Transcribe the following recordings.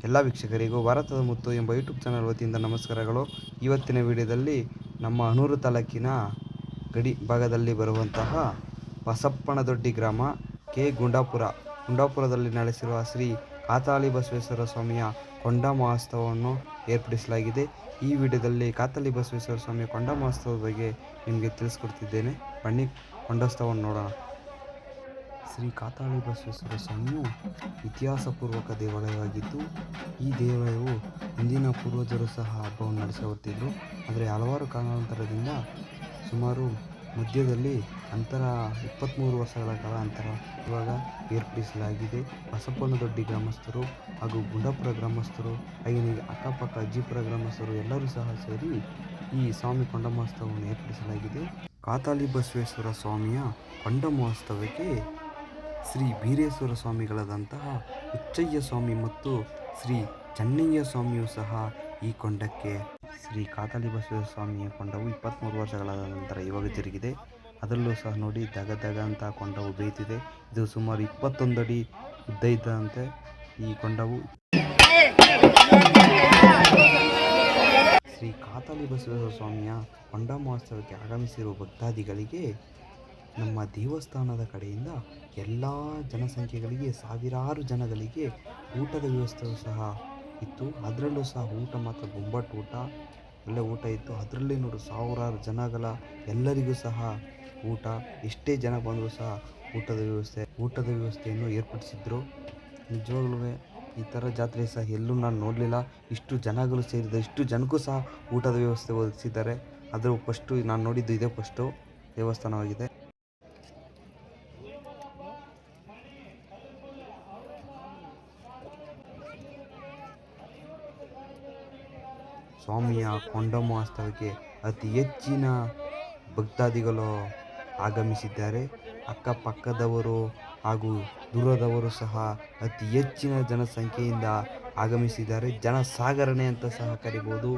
ಎಲ್ಲ ವೀಕ್ಷಕರಿಗೂ ಭಾರತದ ಮುತ್ತು ಎಂಬ ಯೂಟ್ಯೂಬ್ ಚಾನಲ್ ವತಿಯಿಂದ ನಮಸ್ಕಾರಗಳು. ಇವತ್ತಿನ ವಿಡಿಯೋದಲ್ಲಿ ನಮ್ಮ ಹನೂರು ತಾಲೂಕಿನ ಗಡಿ ಭಾಗದಲ್ಲಿ ಬರುವಂತಹ ಬಸಪ್ಪನದೊಡ್ಡಿ ಗ್ರಾಮ ಕೆ ಗುಂಡಾಪುರದಲ್ಲಿ ನಡೆಸಿರುವ ಶ್ರೀ ಕಾತಾಳಿ ಬಸವೇಶ್ವರ ಸ್ವಾಮಿಯ ಕೊಂಡ ಮಹೋತ್ಸವವನ್ನು ಏರ್ಪಡಿಸಲಾಗಿದೆ. ಈ ವಿಡಿಯೋದಲ್ಲಿ ಕಾತಾಳಿ ಬಸವೇಶ್ವರ ಸ್ವಾಮಿಯ ಕೊಂಡ ಮಹೋತ್ಸವದ ಬಗ್ಗೆ ನಿಮಗೆ ತಿಳಿಸ್ಕೊಡ್ತಿದ್ದೇನೆ. ಬನ್ನಿ ಕೊಂಡೋತ್ಸವವನ್ನು ನೋಡೋಣ. ಶ್ರೀ ಕಾತಾಳಿ ಬಸವೇಶ್ವರ ಸ್ವಾಮಿಯು ಇತಿಹಾಸಪೂರ್ವಕ ದೇವಾಲಯವಾಗಿದ್ದು, ಈ ದೇವಾಲಯವು ಹಿಂದಿನ ಪೂರ್ವಜರು ಸಹ ಹಬ್ಬವನ್ನು ನಡೆಸುತ್ತಿದ್ದರು. ಆದರೆ ಹಲವಾರು ಕಾರಣಾಂತರದಿಂದ ಸುಮಾರು ಮಧ್ಯದಲ್ಲಿ 23 ವರ್ಷಗಳ ಕಾಲ ಅಂತರ ಇವಾಗ ಏರ್ಪಡಿಸಲಾಗಿದೆ. ಬಸಪ್ಪನದೊಡ್ಡಿ ಗ್ರಾಮಸ್ಥರು ಹಾಗೂ ಗುಂಡಾಪುರ ಗ್ರಾಮಸ್ಥರು ಹಾಗೆಯೇ ಅಕ್ಕಪಕ್ಕ ಅಜ್ಜಿಪುರ ಗ್ರಾಮಸ್ಥರು ಎಲ್ಲರೂ ಸಹ ಸೇರಿ ಈ ಸ್ವಾಮಿ ಕೊಂಡ ಮಹೋತ್ಸವವನ್ನು ಏರ್ಪಡಿಸಲಾಗಿದೆ. ಕಾತಾಳಿ ಬಸವೇಶ್ವರ ಸ್ವಾಮಿಯ ಕೊಂಡ ಮಹೋತ್ಸವಕ್ಕೆ ಶ್ರೀ ಬೀರೇಶ್ವರ ಸ್ವಾಮಿಗಳಾದಂತಹ ಹುಚ್ಚಯ್ಯ ಸ್ವಾಮಿ ಮತ್ತು ಶ್ರೀ ಚೆನ್ನಯ್ಯ ಸ್ವಾಮಿಯೂ ಸಹ ಈ ಕೊಂಡಕ್ಕೆ ಶ್ರೀ ಕಾತಾಳಿ ಬಸವೇಶ್ವರ ಸ್ವಾಮಿಯ ಕೊಂಡವು 23 ವರ್ಷಗಳ ನಂತರ ಇವಾಗ ಜರುಗಿದೆ. ಅದರಲ್ಲೂ ಸಹ ನೋಡಿ ದಗ ಅಂತ ಕೊಂಡವು ಬೇಯ್ತಿದೆ. ಇದು ಸುಮಾರು 21 ಅಡಿ ಉದ್ದ ಇದ್ದಂತೆ ಈ ಕೊಂಡವು. ಶ್ರೀ ಕಾತಾಳಿ ಬಸವೇಶ್ವರ ಸ್ವಾಮಿಯ ಕೊಂಡ ಮಹೋತ್ಸವಕ್ಕೆ ಆಗಮಿಸಿರುವ ಭಕ್ತಾದಿಗಳಿಗೆ ನಮ್ಮ ದೇವಸ್ಥಾನದ ಕಡೆಯಿಂದ ಎಲ್ಲ ಜನಸಂಖ್ಯೆಗಳಿಗೆ ಸಾವಿರಾರು ಜನಗಳಿಗೆ ಊಟದ ವ್ಯವಸ್ಥೆಯೂ ಸಹ ಇತ್ತು. ಅದರಲ್ಲೂ ಸಹ ಊಟ ಮಾತ್ರ ಬೊಂಬಾಟ್ ಊಟ, ಒಳ್ಳೆ ಊಟ ಇತ್ತು. ಅದರಲ್ಲಿ ನೋಡಿ ಸಾವಿರಾರು ಜನಗಳ ಎಲ್ಲರಿಗೂ ಸಹ ಊಟ, ಎಷ್ಟೇ ಜನ ಬಂದರೂ ಸಹ ಊಟದ ವ್ಯವಸ್ಥೆಯನ್ನು ಏರ್ಪಡಿಸಿದ್ರು. ನಿಜವಾಗ್ಲೂ ಈ ಥರ ಜಾತ್ರೆ ಸಹ ಎಲ್ಲೂ ನಾನು ನೋಡಲಿಲ್ಲ. ಇಷ್ಟು ಜನಗಳು ಸೇರಿದ ಇಷ್ಟು ಜನಕ್ಕೂ ಸಹ ಊಟದ ವ್ಯವಸ್ಥೆ ಒದಗಿಸಿದ್ದಾರೆ. ಅದರ ಫಸ್ಟು ನಾನು ನೋಡಿದ್ದು ಇದೇ ಫಸ್ಟು ದೇವಸ್ಥಾನವಾಗಿದೆ. ಸ್ವಾಮಿಯ ಕೊಂಡ ಮಹೋತ್ಸವಕ್ಕೆ ಅತಿ ಹೆಚ್ಚಿನ ಭಕ್ತಾದಿಗಳು ಆಗಮಿಸಿದ್ದಾರೆ. ಅಕ್ಕಪಕ್ಕದವರು ಹಾಗೂ ದೂರದವರು ಸಹ ಅತಿ ಹೆಚ್ಚಿನ ಜನಸಂಖ್ಯೆಯಿಂದ ಆಗಮಿಸಿದ್ದಾರೆ. ಜನಸಾಗರಣೆ ಅಂತ ಸಹ ಕರಿಬೋದು.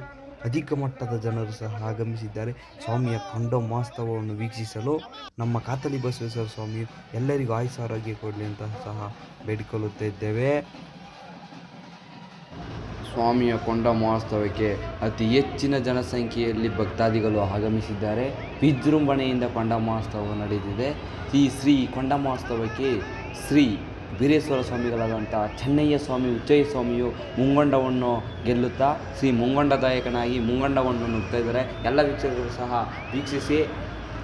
ಅಧಿಕ ಮಟ್ಟದ ಜನರು ಸಹ ಆಗಮಿಸಿದ್ದಾರೆ ಸ್ವಾಮಿಯ ಕೊಂಡ ಮಹೋತ್ಸವವನ್ನು ವೀಕ್ಷಿಸಲು. ನಮ್ಮ ಕಾತಾಳಿ ಬಸವೇಶ್ವರ ಸ್ವಾಮಿಯು ಎಲ್ಲರಿಗೂ ಆಯುಷ್ಯ ಆರೋಗ್ಯ ಕೊಡಲಿ ಅಂತ ಸಹ ಬೇಡಿಕೊಳ್ಳುತ್ತಿದ್ದೇವೆ. ಸ್ವಾಮಿಯ ಕೊಂಡ ಮಹೋತ್ಸವಕ್ಕೆ ಅತಿ ಹೆಚ್ಚಿನ ಜನಸಂಖ್ಯೆಯಲ್ಲಿ ಭಕ್ತಾದಿಗಳು ಆಗಮಿಸಿದ್ದಾರೆ. ವಿಜೃಂಭಣೆಯಿಂದ ಕೊಂಡ ಮಹೋತ್ಸವ ನಡೆದಿದೆ. ಈ ಶ್ರೀ ಕೊಂಡ ಮಹೋತ್ಸವಕ್ಕೆ ಶ್ರೀ ಬೀರೇಶ್ವರ ಸ್ವಾಮಿಗಳಾದಂಥ ಚೆನ್ನಯ್ಯ ಸ್ವಾಮಿ, ಹುಚ್ಚಯ್ಯ ಸ್ವಾಮಿಯು ಮುಂಗೊಂಡವನ್ನು ಗೆಲ್ಲುತ್ತಾ ಶ್ರೀ ಮುಂಗೊಂಡದಾಯಕನಾಗಿ ಮುಂಗೊಂಡವನ್ನು ನುಗ್ತಾ ಇದ್ದಾರೆ. ಎಲ್ಲ ವೀಕ್ಷಕರು ಸಹ ವೀಕ್ಷಿಸಿ.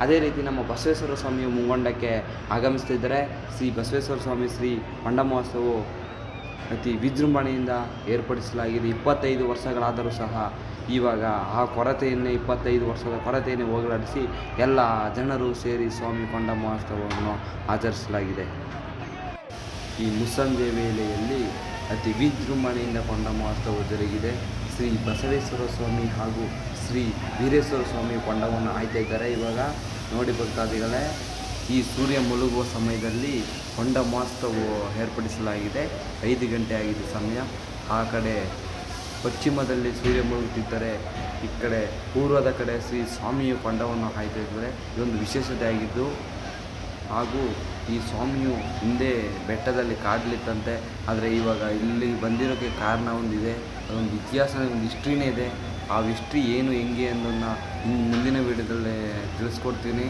ಅದೇ ರೀತಿ ನಮ್ಮ ಬಸವೇಶ್ವರ ಸ್ವಾಮಿಯು ಮುಂಗೊಂಡಕ್ಕೆ ಆಗಮಿಸ್ತಿದ್ದಾರೆ. ಶ್ರೀ ಬಸವೇಶ್ವರ ಸ್ವಾಮಿ ಶ್ರೀ ಕೊಂಡ ಮಹೋತ್ಸವವು ಅತಿ ವಿಜೃಂಭಣೆಯಿಂದ ಏರ್ಪಡಿಸಲಾಗಿದೆ. 25 ವರ್ಷಗಳಾದರೂ ಸಹ ಇವಾಗ ಆ ಕೊರತೆಯನ್ನೇ 25 ವರ್ಷದ ಕೊರತೆಯನ್ನೇ ಹೋಗಲಾಡಿಸಿ ಎಲ್ಲ ಜನರು ಸೇರಿ ಸ್ವಾಮಿ ಕೊಂಡ ಮಹೋತ್ಸವವನ್ನು ಆಚರಿಸಲಾಗಿದೆ. ಈ ಮುಸ್ಸಂಜೆ ವೇಳೆಯಲ್ಲಿ ಅತಿ ವಿಜೃಂಭಣೆಯಿಂದ ಕೊಂಡ ಮಹೋತ್ಸವ ಜರುಗಿದೆ. ಶ್ರೀ ಬಸವೇಶ್ವರ ಸ್ವಾಮಿ ಹಾಗೂ ಶ್ರೀ ವೀರೇಶ್ವರ ಸ್ವಾಮಿ ಕೊಂಡವನ್ನು ಆಯ್ತಾ ಇದ್ದಾರೆ. ಇವಾಗ ನೋಡಿ ಭಕ್ತಾದಿಗಳೇ, ಈ ಸೂರ್ಯ ಮುಳುಗುವ ಸಮಯದಲ್ಲಿ ಕೊಂಡ ಮಹೋತ್ಸವ ಏರ್ಪಡಿಸಲಾಗಿದೆ. 5 ಗಂಟೆ ಆಗಿದೆ ಸಮಯ. ಆ ಕಡೆ ಪಶ್ಚಿಮದಲ್ಲಿ ಸೂರ್ಯ ಮುಳುಗುತ್ತಿದ್ದರೆ, ಈ ಕಡೆ ಪೂರ್ವದ ಕಡೆ ಶ್ರೀ ಸ್ವಾಮಿಯು ಕೊಂಡವನ್ನು ಆಯ್ತಾ ಇದ್ದಾರೆ. ಇದೊಂದು ವಿಶೇಷತೆ ಆಗಿದ್ದು, ಹಾಗೂ ಈ ಸ್ವಾಮಿಯು ಹಿಂದೆ ಬೆಟ್ಟದಲ್ಲಿ ಕಾಡಲಿತ್ತಂತೆ. ಆದರೆ ಇವಾಗ ಇಲ್ಲಿ ಬಂದಿರೋಕ್ಕೆ ಕಾರಣ ಒಂದಿದೆ, ಅದೊಂದು ಇತಿಹಾಸ, ಒಂದು ಹಿಸ್ಟ್ರಿನೇ ಇದೆ. ಆ ಹಿಸ್ಟ್ರಿ ಏನು ಹೆಂಗೆ ಅನ್ನೋದನ್ನ ಮುಂದಿನ ವಿಡಿಯೋದಲ್ಲೇ ತಿಳಿಸ್ಕೊಡ್ತೀನಿ.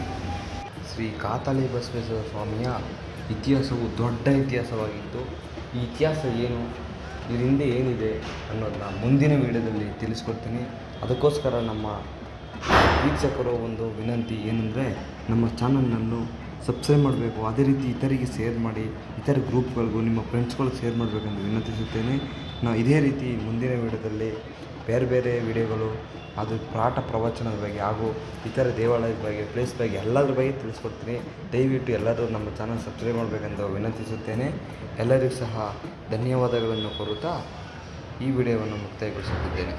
ಶ್ರೀ ಕಾತಾಳಿ ಬಸವೇಶ್ವರ ಸ್ವಾಮಿಯ ಇತಿಹಾಸವು ದೊಡ್ಡ ಇತಿಹಾಸವಾಗಿತ್ತು. ಈ ಇತಿಹಾಸ ಏನು, ಇದ್ರ ಹಿಂದೆ ಏನಿದೆ ಅನ್ನೋದನ್ನ ಮುಂದಿನ ವಿಡಿಯೋದಲ್ಲಿ ತಿಳಿಸ್ಕೊಡ್ತೀನಿ. ಅದಕ್ಕೋಸ್ಕರ ನಮ್ಮ ವೀಕ್ಷಕರು ಒಂದು ವಿನಂತಿ ಏನಂದರೆ, ನಮ್ಮ ಚಾನಲನ್ನು ಸಬ್ಸ್ಕ್ರೈಬ್ ಮಾಡಬೇಕು. ಅದೇ ರೀತಿ ಇತರಿಗೆ ಶೇರ್ ಮಾಡಿ, ಇತರ ಗ್ರೂಪ್ಗಳಿಗೂ ನಿಮ್ಮ ಫ್ರೆಂಡ್ಸ್ಗಳಿಗೆ ಶೇರ್ ಮಾಡಬೇಕೆಂದು ವಿನಂತಿಸುತ್ತೇನೆ. ಇದೇ ರೀತಿ ಮುಂದಿನ ವಿಡಿಯೋದಲ್ಲಿ ಬೇರೆ ವಿಡಿಯೋಗಳು, ಅದು ಪಾಠ ಪ್ರವಚನದ ಬಗ್ಗೆ ಹಾಗೂ ಇತರ ದೇವಾಲಯದ ಬಗ್ಗೆ, ಪ್ಲೇಸ್ ಬಗ್ಗೆ, ಎಲ್ಲದ್ರ ಬಗ್ಗೆ ತಿಳಿಸ್ಕೊಡ್ತೀನಿ. ದಯವಿಟ್ಟು ಎಲ್ಲರೂ ನಮ್ಮ ಚಾನಲ್ ಸಬ್ಸ್ಕ್ರೈಬ್ ಮಾಡಬೇಕೆಂದು ವಿನಂತಿಸುತ್ತೇನೆ. ಎಲ್ಲರಿಗೂ ಸಹ ಧನ್ಯವಾದಗಳನ್ನು ಕೋರುತ್ತಾ ಈ ವಿಡಿಯೋವನ್ನು ಮುಕ್ತಾಯಗೊಳಿಸುತ್ತಿದ್ದೇನೆ.